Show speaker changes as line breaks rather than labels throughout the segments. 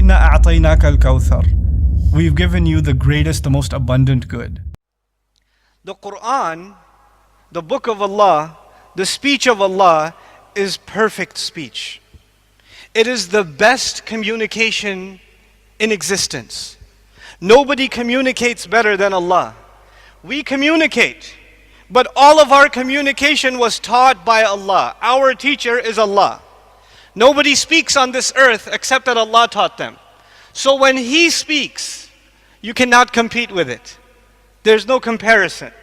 Inna a'tainaka alkawthar. We've given you the greatest, the most abundant good.
The Quran, the book of Allah, the speech of Allah is perfect speech. It is the best communication in existence. Nobody communicates better than Allah. We communicate, but all of our communication was taught by Allah. Our teacher is Allah. Nobody speaks on this earth except that Allah taught them. So when He speaks, you cannot compete with it. There's no comparison.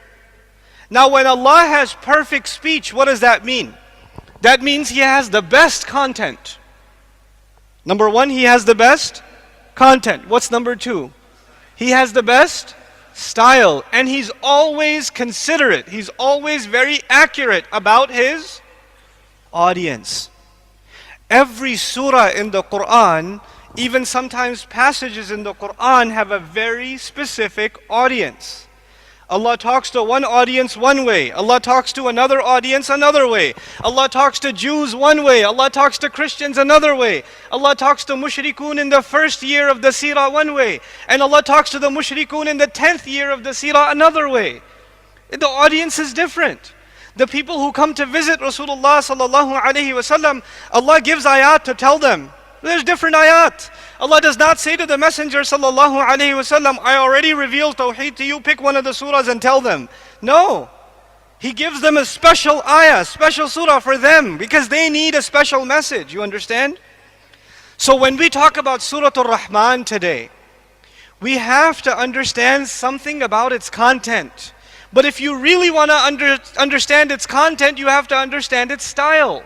Now when Allah has perfect speech, what does that mean? That means He has the best content. Number one, He has the best content. What's number two? He has the best style. And He's always considerate. He's always very accurate about His audience. Every surah in the Quran, even sometimes passages in the Quran, have a very specific audience. Allah talks to one audience one way. Allah talks to another audience another way. Allah talks to Jews one way. Allah talks to Christians another way. Allah talks to mushrikun in the first year of the seerah one way. And Allah talks to the mushrikun in the 10th year of the seerah another way. The audience is different. The people who come to visit Rasulullah sallallahu alaihi wasallam, Allah gives ayat to tell them. There's different ayat. Allah does not say to the Messenger sallallahu alaihi wasallam, I already revealed Tawheed to you, pick one of the surahs and tell them. No. He gives them a special ayah, special surah for them because they need a special message. You understand? So when we talk about Surah Ar-Rahman today, we have to understand something about its content. But if you really want to understand its content, you have to understand its style.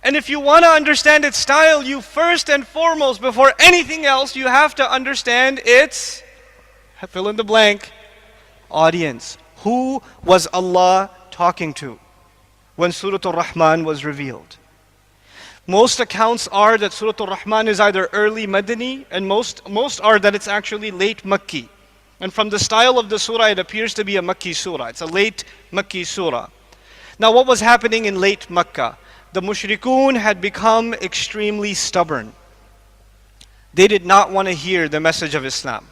And if you want to understand its style, you first and foremost, before anything else, you have to understand its, fill in the blank, audience. Who was Allah talking to when Surah Ar-Rahman was revealed? Most accounts are that Surah Ar-Rahman is either early Madani, and most are that it's actually late Makki. And from the style of the surah, it appears to be a Makki surah. It's a late Makki surah. Now what was happening in late Makkah? The mushrikun had become extremely stubborn. They did not want to hear the message of Islam.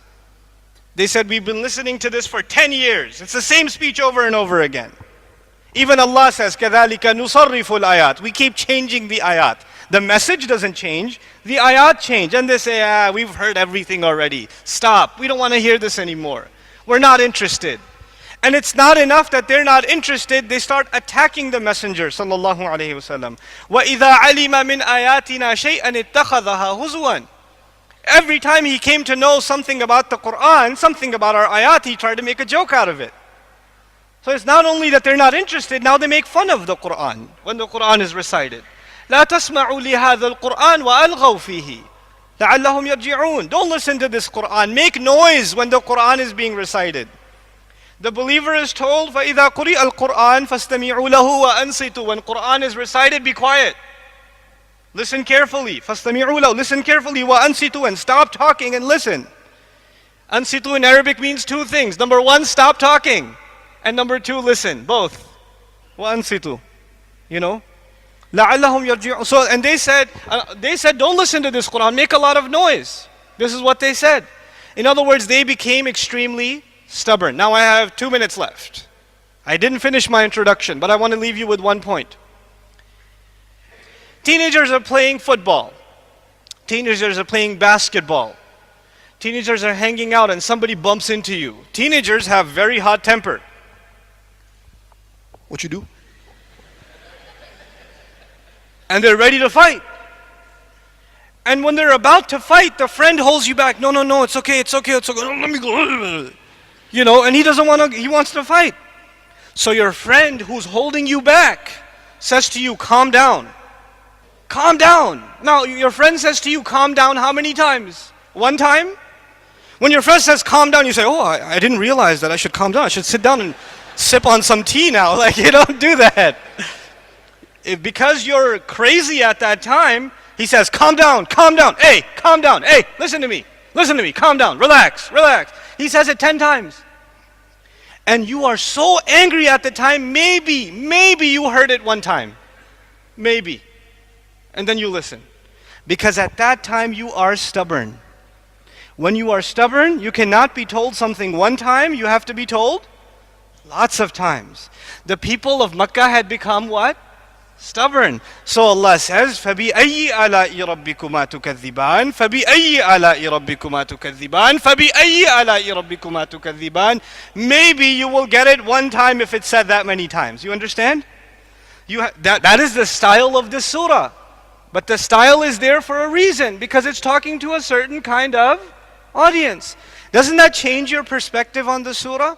They said, we've been listening to this for 10 years. It's the same speech over and over again. Even Allah says, كَذَلِكَ نُصَرِّفُ الْآيَاتِ. We keep changing the ayat. The message doesn't change, the ayat change. And they say, we've heard everything already. Stop, we don't want to hear this anymore. We're not interested. And it's not enough that they're not interested, they start attacking the Messenger sallallahu alaihi wasallam. وَإِذَا عَلِمَ مِنْ آيَاتِنَا شَيْئًا اتَّخَذَهَا هُزُوًا. Every time he came to know something about the Quran, something about our ayat, he tried to make a joke out of it. So it's not only that they're not interested, now they make fun of the Quran when the Quran is recited. لا تسمعوا لهذا القرآن وألغوا فيه لعلهم يرجعون. Don't listen to this Quran. Make noise when the Quran is being recited. The believer is told, فَإِذَا قُرِئَ الْقُرْآنِ فَاسْتَمِعُوا لَهُ وَأَنصِتُوا. When Quran is recited, be quiet. Listen carefully. فَاسْتَمِعُوا لَهُ. Listen carefully. وَأَنصِتُوا. And stop talking and listen. Ansitu in Arabic means two things. Number one, stop talking. And number two, listen. Both. وَأَنصِتُوا. You know? لَعَلَّهُمْ يَرْجِعُونَ. So, and they said, don't listen to this Quran. Make a lot of noise. This is what they said. In other words, they became extremely stubborn. Now I have 2 minutes left. I didn't finish my introduction, but I want to leave you with one point. Teenagers are playing football. Teenagers are playing basketball. Teenagers are hanging out and somebody bumps into you. Teenagers have very hot temper. What you do? And they're ready to fight. And when they're about to fight, the friend holds you back. No, it's okay. Let me go. You know, and he wants to fight. So your friend who's holding you back says to you, calm down. Calm down. Now, your friend says to you, calm down how many times? One time? When your friend says calm down, you say, oh, I didn't realize that I should calm down. I should sit down and sip on some tea now. Like, you don't do that. Because you're crazy at that time, he says, calm down. Hey, calm down. Hey, listen to me. Calm down. Relax. He says it 10 times. And you are so angry at the time, maybe you heard it one time. Maybe. And then you listen. Because at that time you are stubborn. When you are stubborn, you cannot be told something one time, you have to be told lots of times. The people of Makkah had become what? Stubborn. So Allah says, فَبِأَيِّ آلَاءِ رَبِّكُمَا تُكَذِّبَانِ فَبِأَيِّ آلَاءِ رَبِّكُمَا تُكَذِّبَانِ فَبِأَيِّ آلَاءِ رَبِّكُمَا تُكَذِّبَانِ. Maybe you will get it one time if it's said that many times. You understand? That is the style of this surah. But the style is there for a reason, because it's talking to a certain kind of audience. Doesn't that change your perspective on the surah?